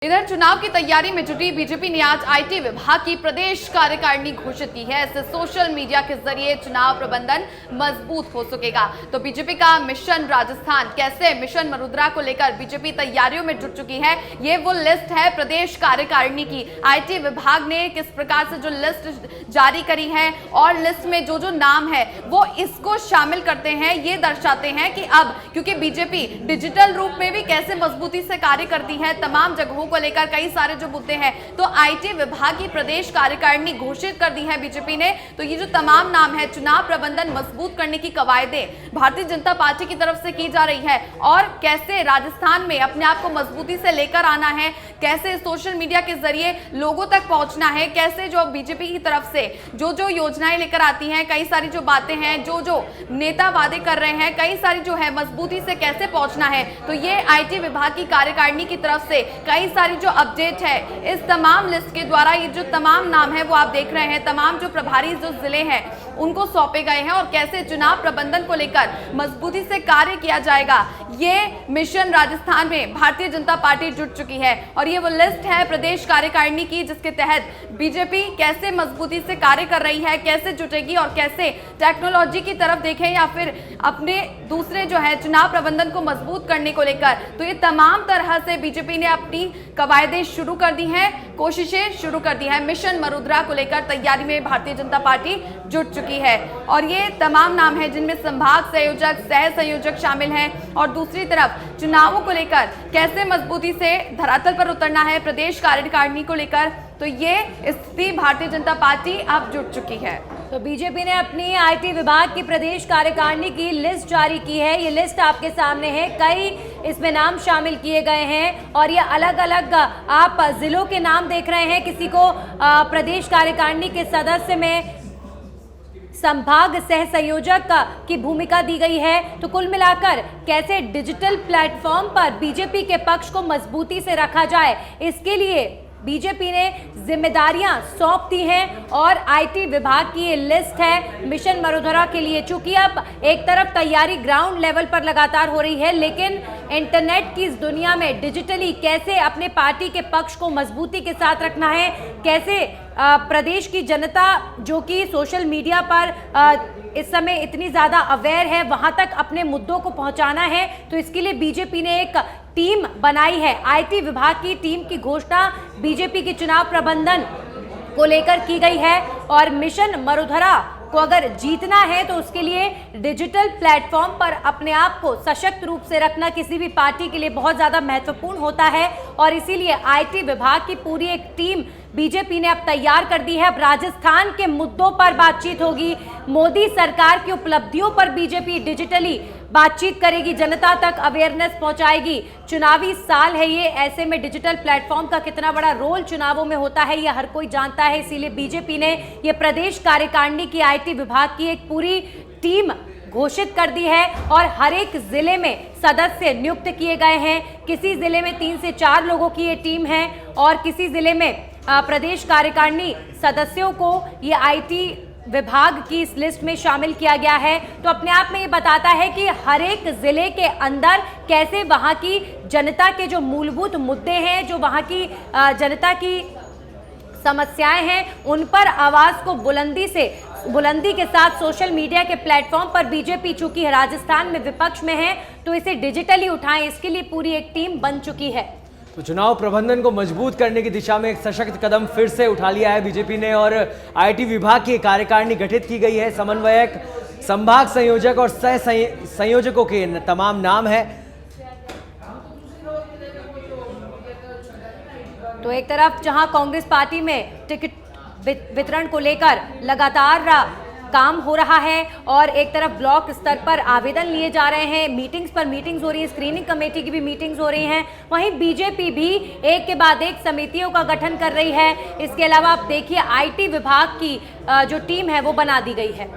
इधर चुनाव की तैयारी में जुटी बीजेपी ने आज आईटी विभाग की प्रदेश कार्यकारिणी घोषित की है। इससे सोशल मीडिया के जरिए चुनाव प्रबंधन मजबूत हो सकेगा। तो बीजेपी का मिशन राजस्थान, कैसे मिशन मरुद्रा को लेकर बीजेपी तैयारियों में जुट चुकी है, ये वो लिस्ट है प्रदेश कार्यकारिणी की। आईटी विभाग ने किस प्रकार से जो लिस्ट जारी करी है और लिस्ट में जो जो नाम है वो इसको शामिल करते हैं, ये दर्शाते हैं कि अब क्योंकि बीजेपी डिजिटल रूप में भी कैसे मजबूती से कार्य करती है, तमाम जगहों को लेकर कई सारे जो मुद्दे हैं, तो आईटी विभाग की प्रदेश कार्यकारिणी घोषित कर दी है बीजेपी ने। तो ये जो तमाम नाम है, चुनाव प्रबंधन मजबूत करने की कवायदें भारतीय जनता पार्टी की तरफ से की जा रही है और कैसे राजस्थान में अपने आप को मजबूती से लेकर आना है, कैसे सोशल मीडिया के जरिए लोगों तक पहुंचना है, कैसे जो बीजेपी की तरफ से जो जो योजनाएं लेकर आती हैं, कई सारी जो बातें हैं, जो जो नेता वादे कर रहे हैं, कई सारी जो है मजबूती से कैसे पहुंचना है, तो ये आईटी विभाग की कार्यकारिणी की तरफ से कई सारी जो अपडेट है इस तमाम लिस्ट के द्वारा, ये जो तमाम नाम है वो आप देख रहे हैं, तमाम जो प्रभारी जो जिले हैं उनको सौंपे गए हैं और कैसे चुनाव प्रबंधन को लेकर मजबूती से कार्य किया जाएगा, ये मिशन राजस्थान में भारतीय जनता पार्टी जुट चुकी है। और ये वो लिस्ट है प्रदेश कार्यकारिणी की जिसके तहत बीजेपी कैसे मजबूती से कार्य कर रही है, कैसे जुटेगी और कैसे टेक्नोलॉजी की तरफ देखें या फिर अपने दूसरे जो है चुनाव प्रबंधन को मजबूत करने को लेकर, तो ये तमाम तरह से बीजेपी ने अपनी कवायदें शुरू कर दी हैं, कोशिशें शुरू कर दी है। मिशन मरुद्रा को लेकर तैयारी में भारतीय जनता पार्टी जुट चुकी है और ये तमाम नाम है जिनमें संभाग संयोजक, सह संयोजक शामिल हैं और दूसरी तरफ चुनावों को लेकर कैसे मजबूती से धरातल पर उतरना है प्रदेश कार्यकारिणी को लेकर, तो ये स्थिति भारतीय जनता पार्टी अब जुट चुकी है। तो बीजेपी ने अपनी आईटी विभाग की प्रदेश कार्यकारिणी की लिस्ट जारी की है। ये लिस्ट आपके सामने है, कई इसमें नाम शामिल किए गए हैं और ये अलग अलग आप जिलों के नाम देख रहे हैं। किसी को प्रदेश कार्यकारिणी के सदस्य में संभाग सह संयोजक की भूमिका दी गई है। तो कुल मिलाकर कैसे डिजिटल प्लेटफॉर्म पर बीजेपी के पक्ष को मजबूती से रखा जाए, इसके लिए बीजेपी ने जिम्मेदारियां सौंप दी हैं और आईटी विभाग की ये लिस्ट है मिशन मरुधरा के लिए। चूंकि अब एक तरफ तैयारी ग्राउंड लेवल पर लगातार हो रही है, लेकिन इंटरनेट की इस दुनिया में डिजिटली कैसे अपने पार्टी के पक्ष को मजबूती के साथ रखना है, कैसे प्रदेश की जनता जो कि सोशल मीडिया पर इस समय इतनी ज़्यादा अवेयर है, वहां तक अपने मुद्दों को पहुंचाना है, तो इसके लिए बीजेपी ने एक टीम बनाई है। आईटी विभाग की टीम की घोषणा बीजेपी के चुनाव प्रबंधन को लेकर की गई है और मिशन मरुधरा को अगर जीतना है तो उसके लिए डिजिटल प्लेटफॉर्म पर अपने आप को सशक्त रूप से रखना किसी भी पार्टी के लिए बहुत ज़्यादा महत्वपूर्ण होता है और इसीलिए आईटी विभाग की पूरी एक टीम बीजेपी ने अब तैयार कर दी है। अब राजस्थान के मुद्दों पर बातचीत होगी, मोदी सरकार की उपलब्धियों पर बीजेपी डिजिटली बातचीत करेगी, जनता तक अवेयरनेस पहुंचाएगी। चुनावी साल है ये, ऐसे में डिजिटल प्लेटफॉर्म का कितना बड़ा रोल चुनावों में होता है ये हर कोई जानता है। इसीलिए बीजेपी ने ये प्रदेश कार्यकारिणी की आईटी विभाग की एक पूरी टीम घोषित कर दी है और हर एक जिले में सदस्य नियुक्त किए गए हैं। किसी जिले में 3 से 4 लोगों की ये टीम है और किसी जिले में प्रदेश कार्यकारिणी सदस्यों को ये आईटी विभाग की इस लिस्ट में शामिल किया गया है। तो अपने आप में ये बताता है कि हर एक जिले के अंदर कैसे वहां की जनता के जो मूलभूत मुद्दे हैं, जो वहां की जनता की समस्याएं हैं, उन पर आवाज को बुलंदी के साथ सोशल मीडिया के प्लेटफॉर्म पर बीजेपी चूंकि राजस्थान में विपक्ष में है तो इसे डिजिटली उठाएं, इसके लिए पूरी एक टीम बन चुकी है। तो चुनाव प्रबंधन को मजबूत करने की दिशा में एक सशक्त कदम फिर से उठा लिया है बीजेपी ने और आईटी विभाग की कार्यकारिणी गठित की गई है। समन्वयक, संभाग संयोजक और सह संयोजकों के तमाम नाम है। तो एक तरफ जहां कांग्रेस पार्टी में टिकट वितरण को लेकर लगातार काम हो रहा है और एक तरफ ब्लॉक स्तर पर आवेदन लिए जा रहे हैं, मीटिंग्स पर मीटिंग्स हो रही है, स्क्रीनिंग कमेटी की भी मीटिंग्स हो रही हैं, वहीं बीजेपी भी एक के बाद एक समितियों का गठन कर रही है। इसके अलावा आप देखिए आईटी विभाग की जो टीम है वो बना दी गई है।